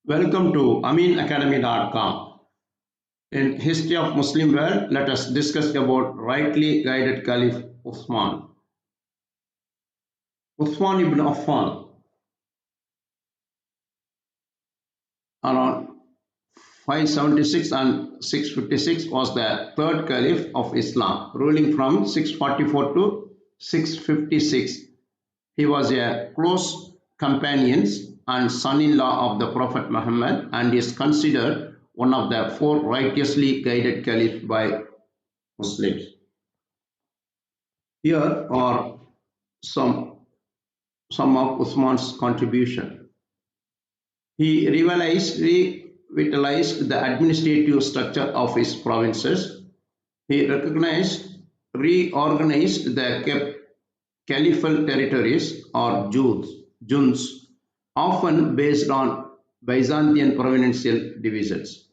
Welcome to aminacademy.com. In History of Muslim World, let us discuss about rightly guided Caliph Uthman. Uthman ibn Affan, around 576 and 656, was the third Caliph of Islam, ruling from 644 to 656. He was a close companion and son-in-law of the Prophet Muhammad and is considered one of the four righteously guided caliphs by Muslims. Here are some of Uthman's contribution. He revitalized the administrative structure of his provinces. He reorganized the caliphal territories or juns, often based on Byzantine provincial divisions.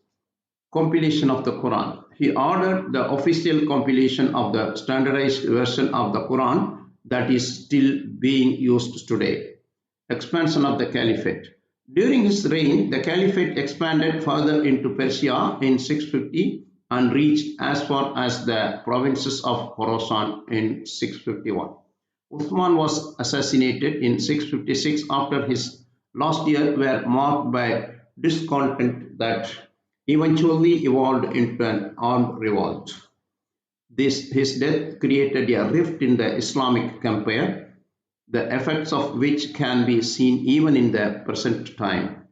Compilation of the Quran. He ordered the official compilation of the standardized version of the Quran that is still being used today. Expansion of the Caliphate. During his reign, the Caliphate expanded further into Persia in 650 and reached as far as the provinces of Khorasan in 651. Uthman was assassinated in 656 after his last year were marked by discontent that eventually evolved into an armed revolt. His death created a rift in the Islamic empire, the effects of which can be seen even in the present time.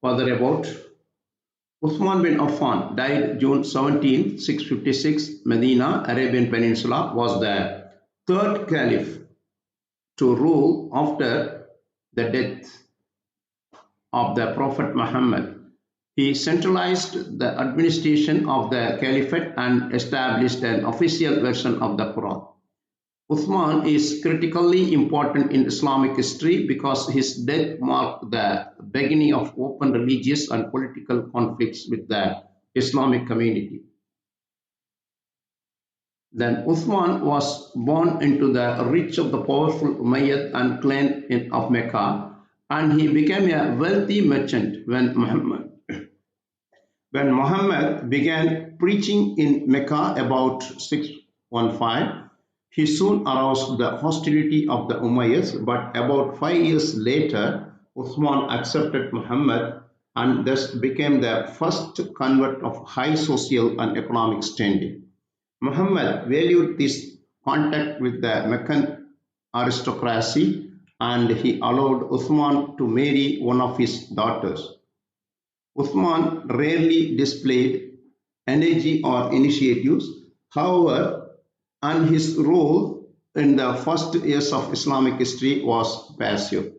Further about Uthman bin Affan died June 17, 656, Medina, Arabian Peninsula, was the third caliph to rule after the death of the Prophet Muhammad. He centralized the administration of the caliphate and established an official version of the Quran. Uthman is critically important in Islamic history because his death marked the beginning of open religious and political conflicts with the Islamic community. Then Uthman was born into the rich of the powerful Umayyad and clan of Mecca, and he became a wealthy merchant when Muhammad began preaching in Mecca about 615. He soon aroused the hostility of the Umayyads, but about 5 years later, Uthman accepted Muhammad and thus became the first convert of high social and economic standing. Muhammad valued this contact with the Meccan aristocracy and he allowed Uthman to marry one of his daughters. Uthman rarely displayed energy or initiatives, however, and his role in the first years of Islamic history was passive.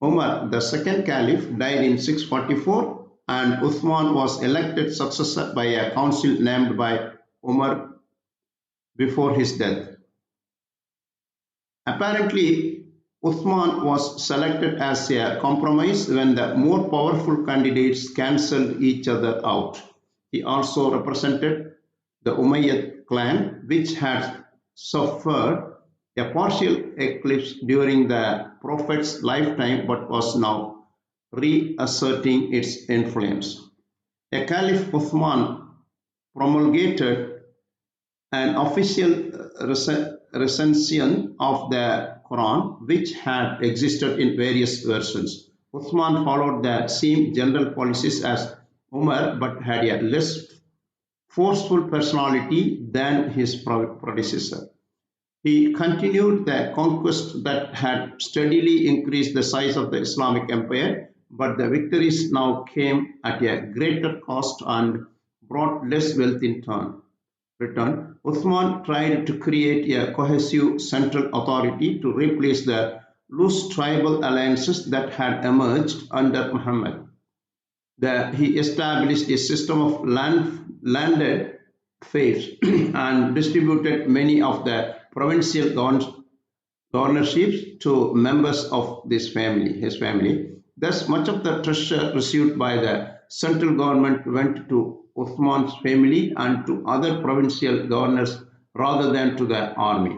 Umar, the second caliph, died in 644 and Uthman was elected successor by a council named by Umar before his death. Apparently, Uthman was selected as a compromise when the more powerful candidates cancelled each other out. He also represented the Umayyad clan, which had suffered a partial eclipse during the Prophet's lifetime but was now reasserting its influence. A Caliph Uthman promulgated an official recension of the Quran, which had existed in various versions. Uthman followed the same general policies as Umar but had a less forceful personality than his predecessor. He continued the conquest that had steadily increased the size of the Islamic empire, but the victories now came at a greater cost and brought less wealth in return. Uthman tried to create a cohesive central authority to replace the loose tribal alliances that had emerged under Muhammad. He established a system of landed fiefs and distributed many of the provincial governorships to members of his family. Thus, much of the treasure received by the central government went to Uthman's family and to other provincial governors rather than to the army.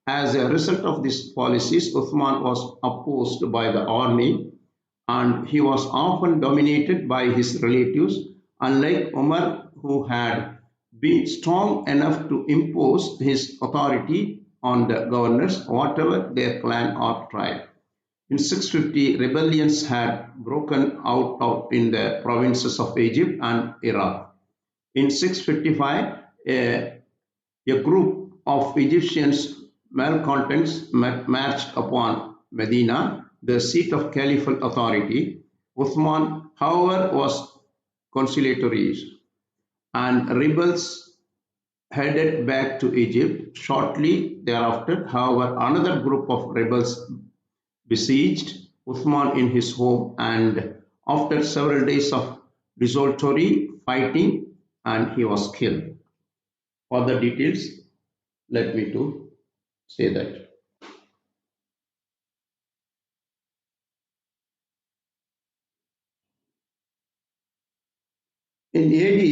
As a result of these policies, Uthman was opposed by the army and he was often dominated by his relatives, unlike Umar, who had been strong enough to impose his authority on the governors, whatever their clan or tribe. In 650, rebellions had broken out in the provinces of Egypt and Iraq. In 655, a group of Egyptians malcontents marched upon Medina, the seat of caliphal authority. Uthman, however, was conciliatory, and rebels headed back to Egypt. Shortly thereafter, however, another group of rebels besieged Uthman in his home, and after several days of desultory fighting, and he was killed. For the details, let me to say that. In AD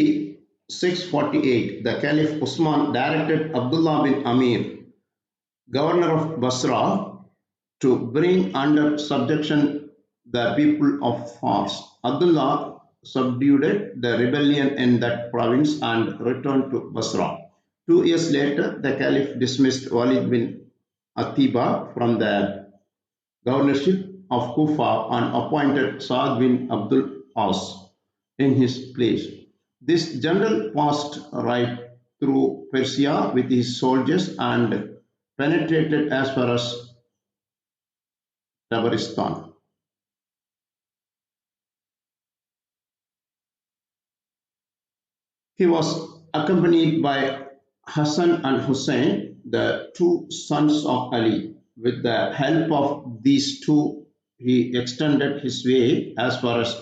648, the Caliph Osman directed Abdullah bin Amir, governor of Basra, to bring under subjection the people of Fars. Abdullah subdued the rebellion in that province and returned to Basra. 2 years later, the Caliph dismissed Walid bin Atiba from the governorship of Kufa and appointed Saad bin Abdul As in his place. This general passed right through Persia with his soldiers and penetrated as far as Tabaristan. He was accompanied by Hassan and Hussein, the two sons of Ali. With the help of these two, he extended his way as far as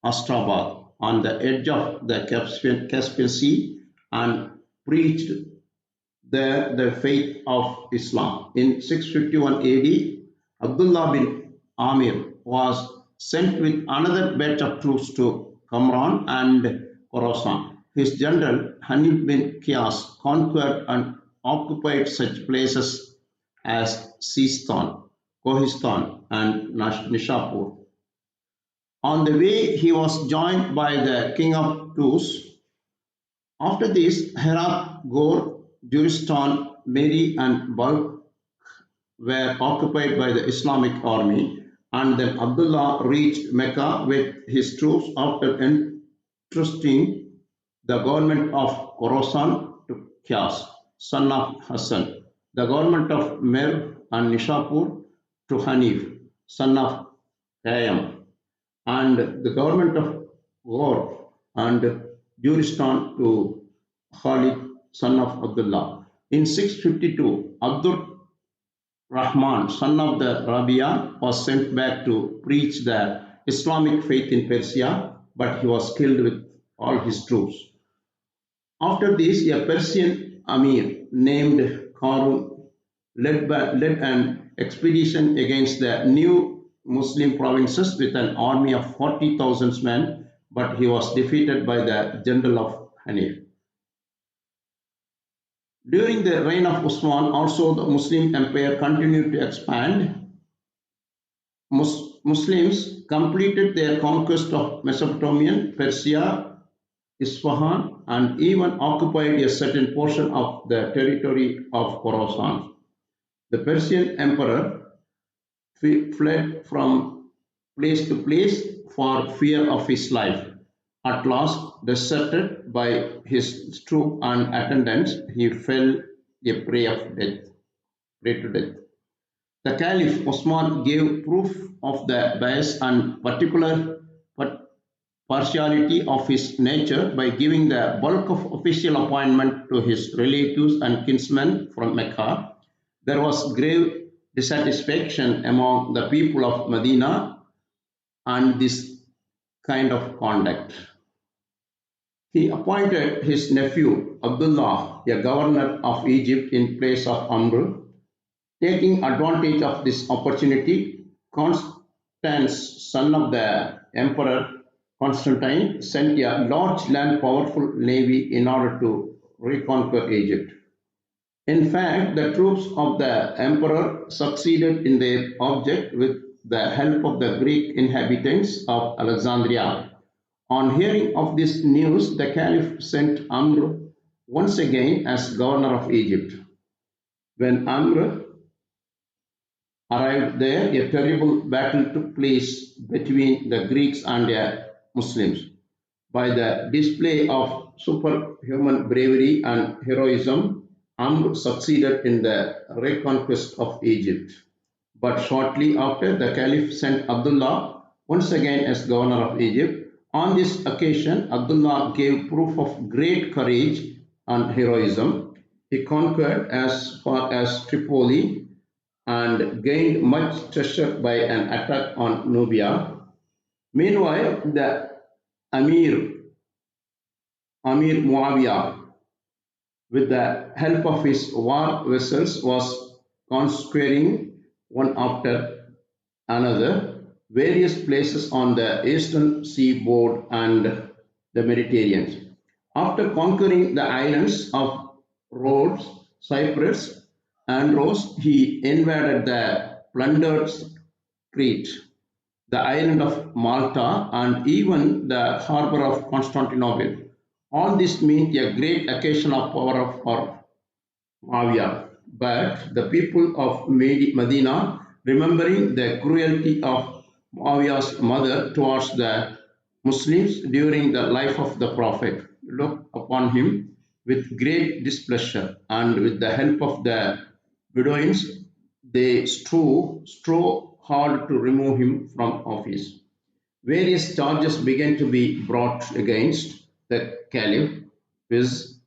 Astrabad on the edge of the Caspian Sea and preached there the faith of Islam. In 651 AD, Abdullah bin Amir was sent with another batch of troops to Qamran and Khorasan. His general Hanif bin Qiyas conquered and occupied such places as Sistan, Kohistan, and Nishapur. On the way, he was joined by the king of Tus. After this, Herat, Gor, Juristan, Meri, and Balkh were occupied by the Islamic army, and then Abdullah reached Mecca with his troops after entrusting the government of Khorasan to Qiyas, son of Hassan, the government of Merv and Nishapur to Hanif, son of Qayyam, and the government of Gor and Juristan to Khalid, son of Abdullah. In 652, Abdur Rahman, son of the Rabia, was sent back to preach the Islamic faith in Persia, but he was killed with all his troops. After this, a Persian Amir named Qarun led an expedition against the new Muslim provinces with an army of 40,000 men, but he was defeated by the general of Hanif. During the reign of Osman, also the Muslim empire continued to expand. Muslims completed their conquest of Mesopotamian, Persia, Isfahan, and even occupied a certain portion of the territory of Khorasan. The Persian emperor fled from place to place for fear of his life. At last, deserted by his troop and attendants, he fell a prey to death. The Caliph Osman gave proof of the bias and partiality of his nature by giving the bulk of official appointment to his relatives and kinsmen from Mecca. There was grave dissatisfaction among the people of Medina and this kind of conduct. He appointed his nephew Abdullah, a governor of Egypt, in place of Amr. Taking advantage of this opportunity, Constans, son of the emperor Constantine, sent a large land powerful navy in order to reconquer Egypt. In fact, the troops of the emperor succeeded in their object with the help of the Greek inhabitants of Alexandria. On hearing of this news, the Caliph sent Amr once again as governor of Egypt. When Amr arrived there, a terrible battle took place between the Greeks and the Muslims. By the display of superhuman bravery and heroism, Amr succeeded in the reconquest of Egypt. But shortly after, the Caliph sent Abdullah once again as governor of Egypt. On this occasion, Abdullah gave proof of great courage and heroism. He conquered as far as Tripoli and gained much treasure by an attack on Nubia. Meanwhile, the Amir, Amir Muawiyah, with the help of his war vessels, was conquering one after another various places on the eastern seaboard and the Mediterranean. After conquering the islands of Rhodes, Cyprus, and Rhodes, he invaded the plundered Crete, the island of Malta, and even the harbor of Constantinople. All this meant a great occasion of power for Muawiyah. But the people of Medina, remembering the cruelty of Muawiyah's mother towards the Muslims during the life of the Prophet, looked upon him with great displeasure, and with the help of the Bedouins, they strove hard to remove him from office. Various charges began to be brought against the Caliph, viz.,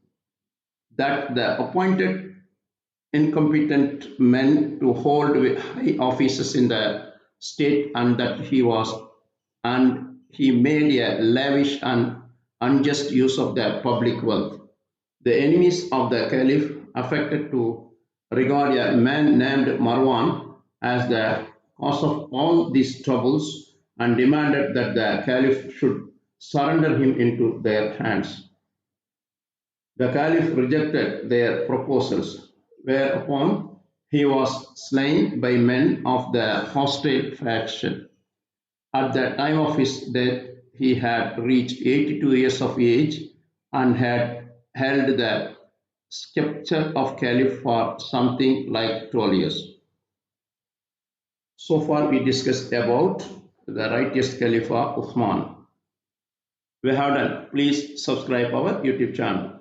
that the appointed incompetent men to hold high offices in the state, and he made a lavish and unjust use of the public wealth. The enemies of the Caliph affected to regard a man named Marwan as the cause of all these troubles and demanded that the Caliph should surrender him into their hands. The Caliph rejected their proposals, whereupon he was slain by men of the hostile faction. At the time of his death, he had reached 82 years of age and had held the scepter of Caliph for something like 12 years. So far, we discussed about the righteous Caliph Uthman. We have done. Please subscribe our YouTube channel.